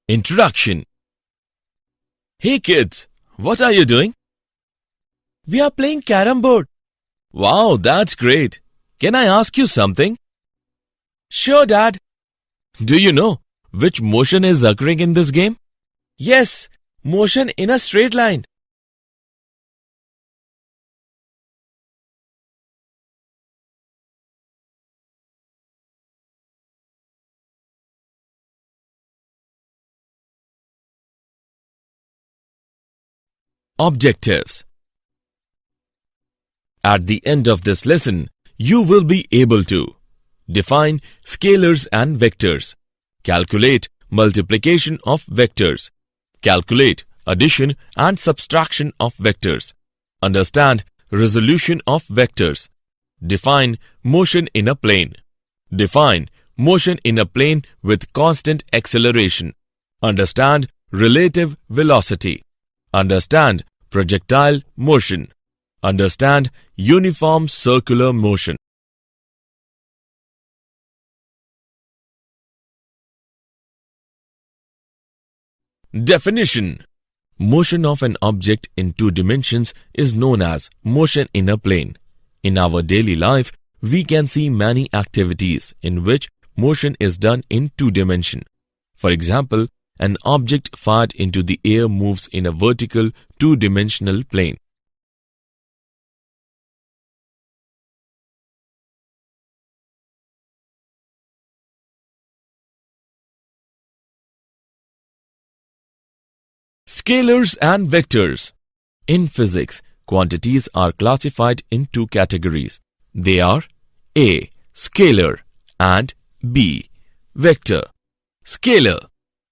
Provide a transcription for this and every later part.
Introduction. Hey kids, what are you doing? We are playing carom board. Wow, that's great. Can I ask you something? Sure, Dad. Do you know which motion is occurring in this game? Yes, motion in a straight line. Objectives. At the end of this lesson, you will be able to define scalars and vectors, calculate multiplication of vectors, calculate addition and subtraction of vectors, understand resolution of vectors, define motion in a plane, define motion in a plane with constant acceleration, understand relative velocity, understand projectile motion, understand uniform circular motion. Definition. Motion of an object in two dimensions is known as motion in a plane. In our daily life, we can see many activities in which motion is done in two dimensions. For example, an object fired into the air moves in a vertical two-dimensional plane. Scalars and vectors. In physics, quantities are classified in two categories. They are A. Scalar and B. Vector. Scalar.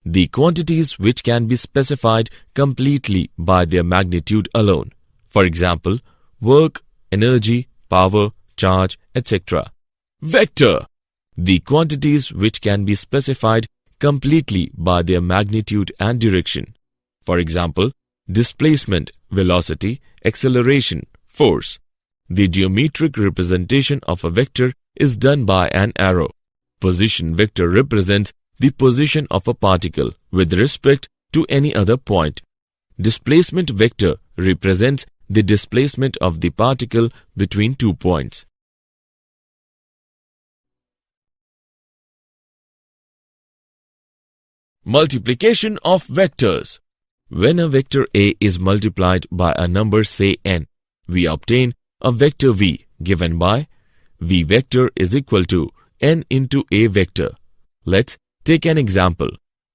The quantities which can be specified completely by their magnitude alone. For example, work, energy, power, charge, etc. Vector. The quantities which can be specified completely by their magnitude and direction. For example, displacement, velocity, acceleration, force. The geometric representation of a vector is done by an arrow. Position vector represents the position of a particle with respect to any other point. Displacement vector represents the displacement of the particle between 2 points. Multiplication of vectors. When a vector A is multiplied by a number say n, we obtain a vector V given by V vector is equal to n into A vector. Let's take an example.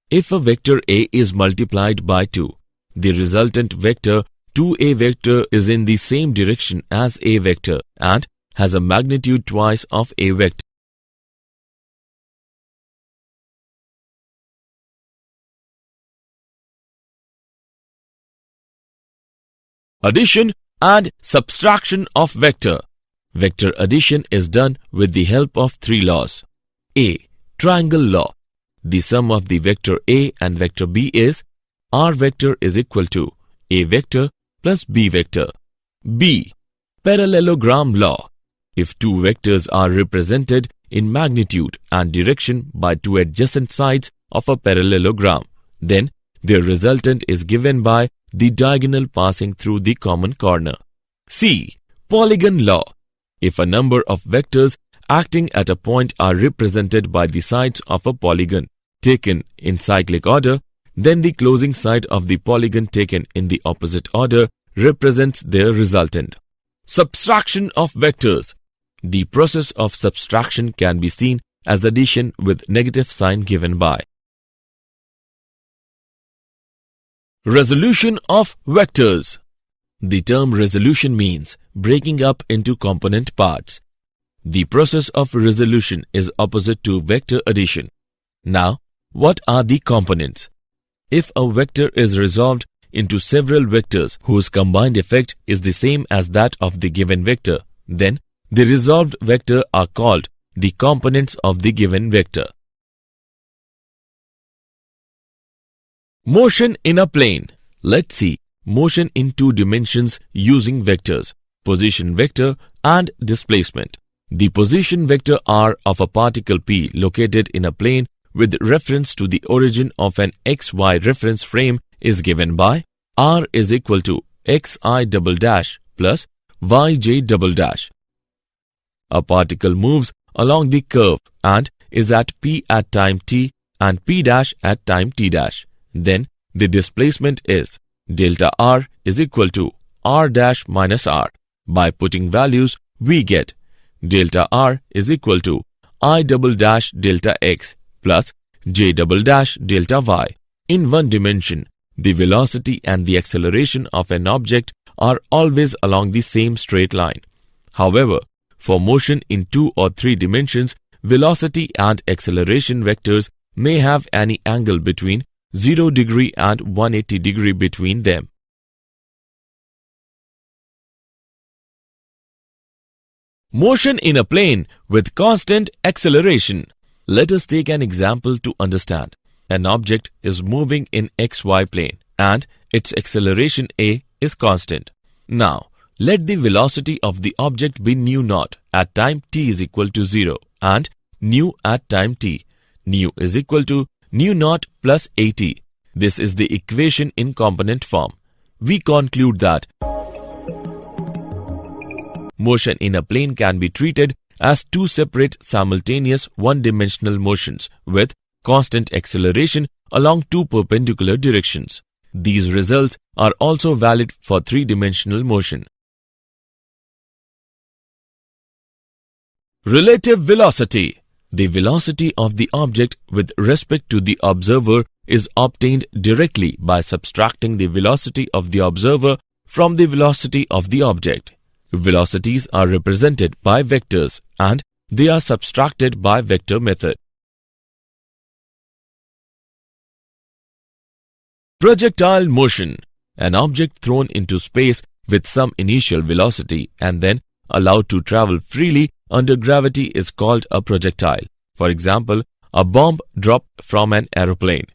If a vector A is multiplied by 2, the resultant vector 2A vector is in the same direction as A vector and has a magnitude twice of A vector. Addition and subtraction of vector. Vector addition is done with the help of three laws. A. Triangle law. The sum of the vector A and vector B is R vector is equal to A vector plus B vector. B. Parallelogram law. If two vectors are represented in magnitude and direction by two adjacent sides of a parallelogram, then their resultant is given by the diagonal passing through the common corner. C. Polygon law. If a number of vectors acting at a point are represented by the sides of a polygon taken in cyclic order, then the closing side of the polygon taken in the opposite order represents their resultant. Subtraction of vectors. The process of subtraction can be seen as addition with negative sign given by. Resolution of vectors. The term resolution means breaking up into component parts. The process of resolution is opposite to vector addition. Now, what are the components? If a vector is resolved into several vectors whose combined effect is the same as that of the given vector, then the resolved vector are called the components of the given vector. Motion in a plane. Let's see motion in two dimensions using vectors, position vector and displacement. The position vector R of a particle P located in a plane with reference to the origin of an XY reference frame is given by r is equal to xi double dash plus yj double dash. A particle moves along the curve and is at p at time t and p dash at time t dash. Then the displacement is delta r is equal to r dash minus r. By putting values, we get delta r is equal to I double dash delta x plus j double dash delta y. In one dimension, the velocity and the acceleration of an object are always along the same straight line. However, for motion in 2 or 3 dimensions, velocity and acceleration vectors may have any angle between 0 degree and 180 degree between them. Motion in a plane with constant acceleration. Let us take an example to understand. An object is moving in xy plane and its acceleration a is constant. Now, let the velocity of the object be nu naught at time t is equal to 0 and nu at time t. Nu is equal to nu naught plus at. This is the equation in component form. We conclude that motion in a plane can be treated as 2 separate simultaneous one-dimensional motions with constant acceleration along 2 perpendicular directions. These results are also valid for 3-dimensional motion. Relative velocity. The velocity of the object with respect to the observer is obtained directly by subtracting the velocity of the observer from the velocity of the object. Velocities are represented by vectors and they are subtracted by vector method. Projectile motion. An object thrown into space with some initial velocity and then allowed to travel freely under gravity is called a projectile. For example, a bomb dropped from an aeroplane.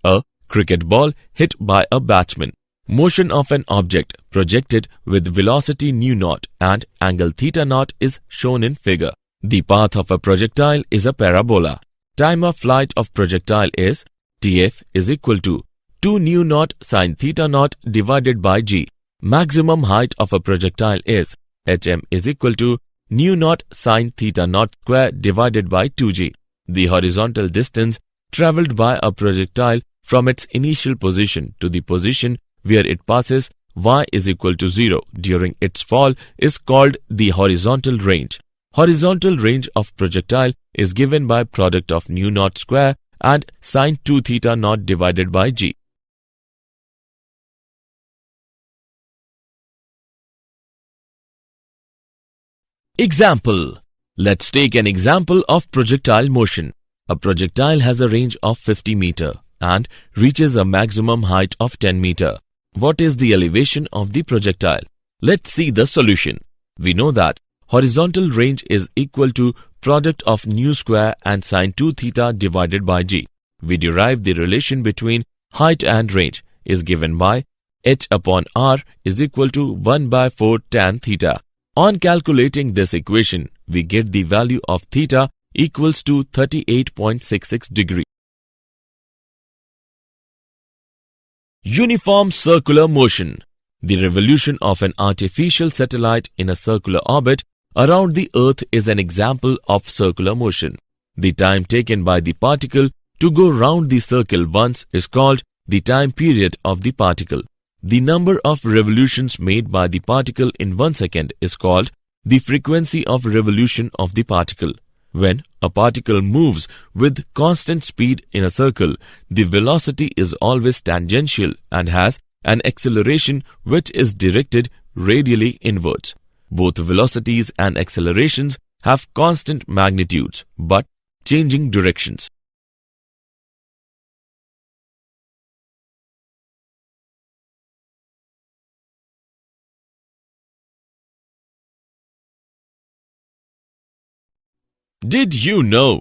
A cricket ball hit by a batsman. Motion of an object projected with velocity nu naught and angle theta naught is shown in figure. The path of a projectile is a parabola. Time of flight of projectile is Tf is equal to 2 nu naught sin theta naught divided by g. Maximum height of a projectile is Hm is equal to nu naught sin theta naught square divided by 2g. The horizontal distance travelled by a projectile from its initial position to the position where it passes y is equal to 0 during its fall is called the horizontal range. Horizontal range of projectile is given by product of nu naught square and sin 2 theta naught divided by g. Example. Let's take an example of projectile motion. A projectile has a range of 50 meter and reaches a maximum height of 10 meter. What is the elevation of the projectile? Let's see the solution. We know that horizontal range is equal to product of nu square and sin 2 theta divided by g. We derive the relation between height and range is given by h upon r is equal to 1 by 4 tan theta. On calculating this equation, we get the value of theta equals to 38.66 degree. Uniform circular motion. The revolution of an artificial satellite in a circular orbit around the Earth is an example of circular motion. The time taken by the particle to go round the circle once is called the time period of the particle. The number of revolutions made by the particle in 1 second is called the frequency of revolution of the particle. When a particle moves with constant speed in a circle, the velocity is always tangential and has an acceleration which is directed radially inwards. Both velocities and accelerations have constant magnitudes but changing directions. Did you know?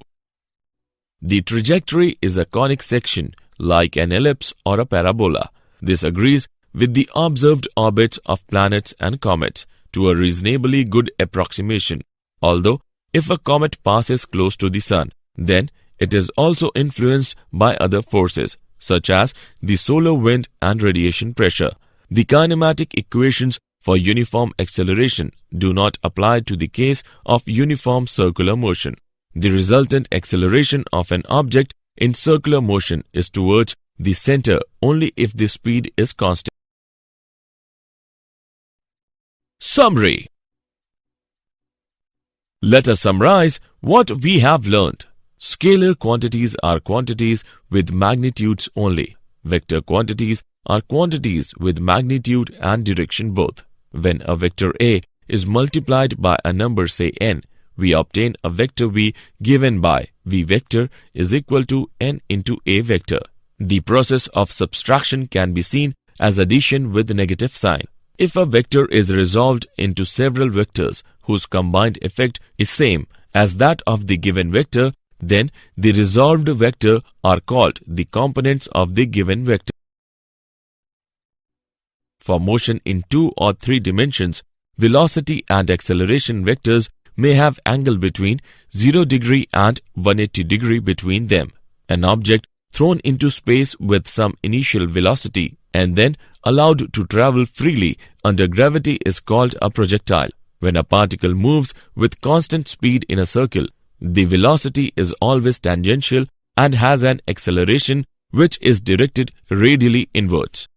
The trajectory is a conic section like an ellipse or a parabola. This agrees with the observed orbits of planets and comets to a reasonably good approximation. Although, if a comet passes close to the Sun, then it is also influenced by other forces such as the solar wind and radiation pressure. The kinematic equations for uniform acceleration do not apply to the case of uniform circular motion. The resultant acceleration of an object in circular motion is towards the center only if the speed is constant. Summary. Let us summarize what we have learned. Scalar quantities are quantities with magnitudes only. Vector quantities are quantities with magnitude and direction both. When a vector A is multiplied by a number say n, we obtain a vector v given by v vector is equal to n into a vector. The process of subtraction can be seen as addition with negative sign. If a vector is resolved into several vectors whose combined effect is same as that of the given vector, then the resolved vector are called the components of the given vector. For motion in 2 or 3 dimensions, velocity and acceleration vectors may have angle between 0 degree and 180 degree between them. An object thrown into space with some initial velocity and then allowed to travel freely under gravity is called a projectile. When a particle moves with constant speed in a circle, the velocity is always tangential and has an acceleration which is directed radially inwards.